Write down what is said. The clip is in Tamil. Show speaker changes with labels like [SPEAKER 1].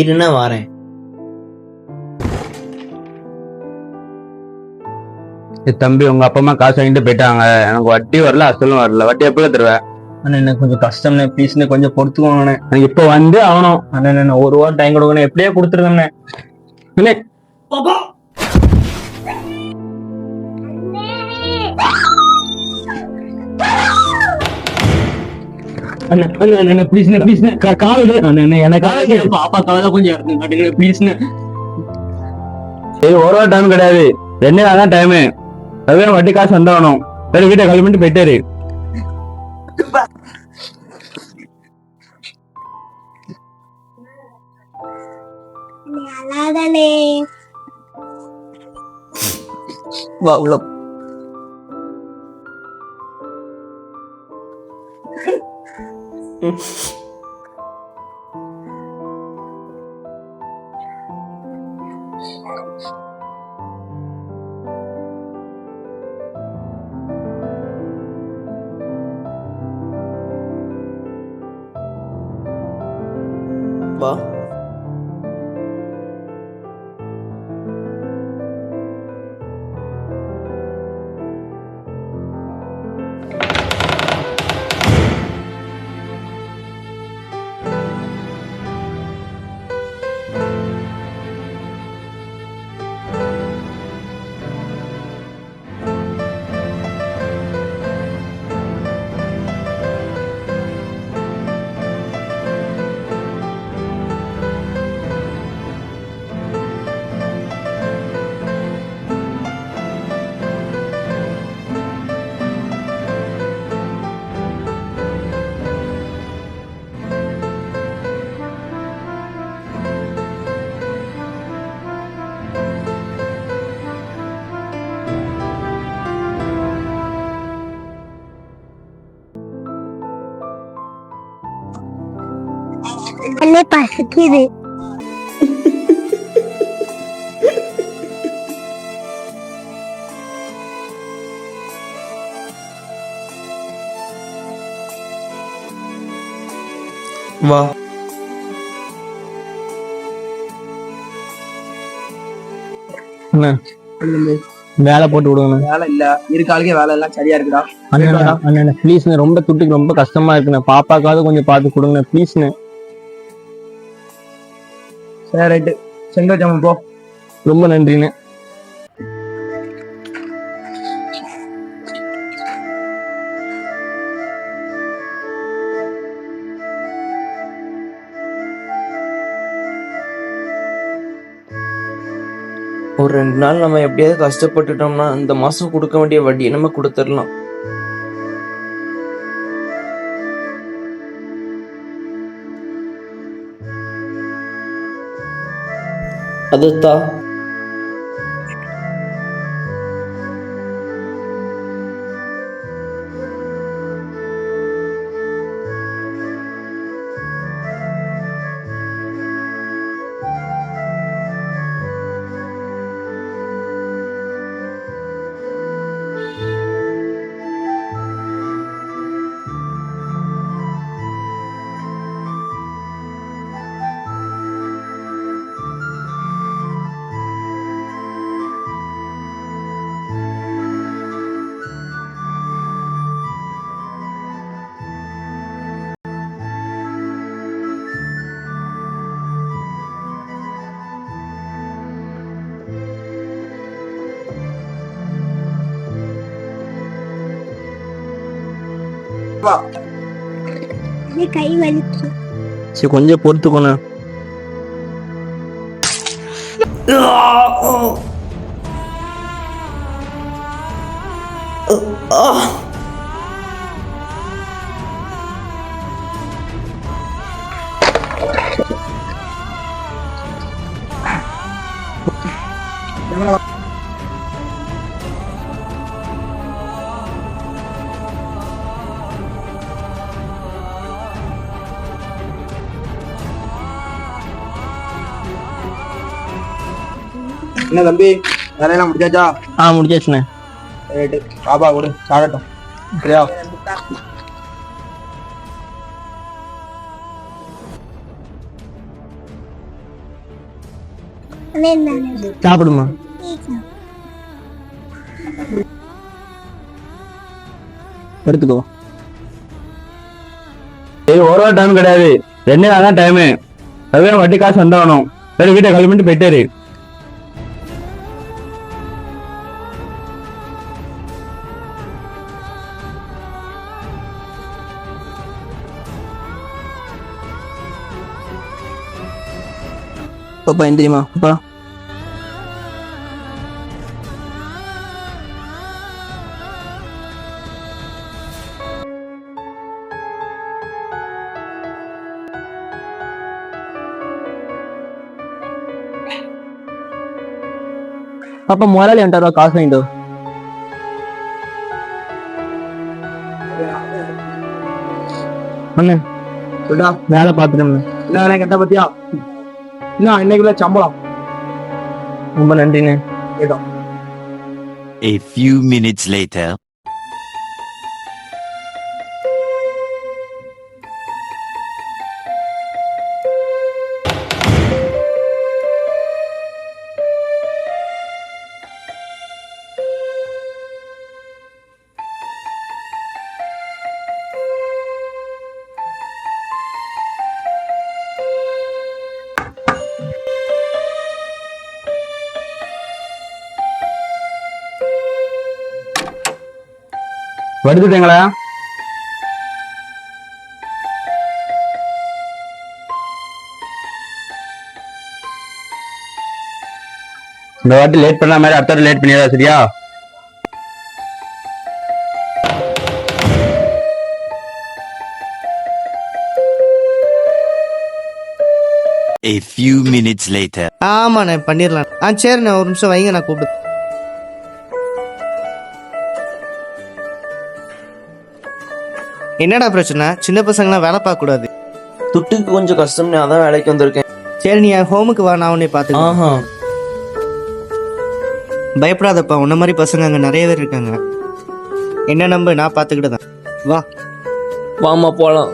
[SPEAKER 1] இருன்னா வாரேன்.
[SPEAKER 2] தம்பி உங்க அப்பா அம்மா காசு வாங்கிட்டு போயிட்டாங்க. எனக்கு வட்டி வரல, அசலும் வரல. வட்டி எப்போ தருவேன்?
[SPEAKER 3] அண்ணா எனக்கு கொஞ்சம் கஷ்டம்ண்ணே, ப்ளீஸ்ண்ணே கொஞ்சம் பொறுத்துக்கோங்கண்ணே.
[SPEAKER 2] எனக்கு இப்போ வந்து ஆகணும்.
[SPEAKER 3] அண்ணா ஒரு வாரம் டைம் கொடுங்கண்ணே, எப்படியே கொடுத்துருங்கண்ணே.
[SPEAKER 2] அண்ணே,
[SPEAKER 3] அண்ணா அண்ணா ப்ளீஸ்ண்ணே ப்ளீஸ்ண்ணே கால் அண்ணா எனக்காக பாப்பா காலை கொஞ்சம் இறந்து காட்டுங்க ப்ளீஸ்ண்ணே.
[SPEAKER 2] சரி ஒரு வாரம் டைம் கிடையாது, 2 நாள் தான் டைமு. அதுவே வட்டி காசு வந்தாகணும். சரி வீட்டை காலி பண்ணிட்டு போயிட்டாரு.
[SPEAKER 3] வா உள்ள.
[SPEAKER 1] வா.
[SPEAKER 4] அண்ணே பசிக்குது.
[SPEAKER 1] வா.
[SPEAKER 3] வேலை போட்டு விடுங்க.
[SPEAKER 5] வேலை இல்ல, இருக்காளுக்கே வேலை எல்லாம் சரியா இருக்குடா.
[SPEAKER 3] அண்ணா ப்ளீஸ்ண்ணே, ரொம்ப துட்டுக்கு ரொம்ப கஷ்டமா இருக்குண்ணே. பாப்பாக்காவது கொஞ்சம் பார்த்து கொடுங்கண்ணே ப்ளீஸ்ண்ணே.
[SPEAKER 5] சரி ரைட்டு, செங்கோச்சம் போ.
[SPEAKER 3] ரொம்ப நன்றிண்ணே.
[SPEAKER 1] ஒரு 2 நாள் நம்ம எப்படியாவது கஷ்டப்பட்டுட்டோம்னா இந்த மாசம் கொடுக்க வேண்டிய வட்டியை நம்ம கொடுத்துடலாம். அதுதா.
[SPEAKER 4] கை வலிக்கு.
[SPEAKER 3] சரி கொஞ்சம் பொறுத்துக்கோண்ணே.
[SPEAKER 5] என்ன தம்பி, வேலையெல்லாம் முடிச்சாச்சா?
[SPEAKER 3] முடிச்சாச்சுண்ணே.
[SPEAKER 5] ரைட்டு, பாப்பா கொடு சாடட்டும். சரியா?
[SPEAKER 3] சாப்பிடுமா. எடுத்துக்கோ.
[SPEAKER 2] ஏய் ஒரு வாரம் டைம் கிடையாது, 2 நாள் தான் டைமு. அதுவே வட்டி காசு வந்தாகணும். சரி வீட்டை கிளம்பிட்டு போயிட்டாரு.
[SPEAKER 3] பாப்பா எந்திரிமா பாப்பா. பாப்பா முதலாளி வந்துட்டாரா, காசு வாங்கிட்டு வா. அண்ணே
[SPEAKER 5] சொல்டா.
[SPEAKER 3] வேலை பார்த்துட்டோம்ண்ணே.
[SPEAKER 5] என்ன கேட்ட பத்தியா? என்ன இன்னைக்குள்ள சம்பளம்?
[SPEAKER 3] ரொம்ப நன்றிண்ணே.
[SPEAKER 5] கேட்டோம்.
[SPEAKER 6] A few minutes later.
[SPEAKER 2] வருதுட்டீங்களா? இந்த வாட்டி லேட் பண்ண மாதிரி அடுத்த வாட்டி லேட் பண்ணிடுறா, சரியா?
[SPEAKER 6] A few minutes later.
[SPEAKER 7] ஆமாண்ணே பண்ணிடலாம். சரிண்ணே ஒரு நிமிஷம் வைங்க, நான் கூப்பிட்டு. என்னடா பிரச்சனை? சின்ன பசங்களாம் வேலை பார்க்க கூடாது.
[SPEAKER 1] துட்டுக்கு கொஞ்சம் கஷ்டம்னு அதான் வேலைக்கு வந்திருக்கேன்.
[SPEAKER 7] சரி நீ என் ஹோமுக்கு வா, நான் உன்னை பார்த்துக்கிறேன்.
[SPEAKER 1] ஆஹா,
[SPEAKER 7] பயப்படாதப்பா, உன்ன மாதிரி பசங்க அங்கே நிறைய பேர் இருக்காங்க. என்ன நம்ப, நான் பார்த்துக்கிட்டு தான். வா.
[SPEAKER 1] வாமா போலாம்.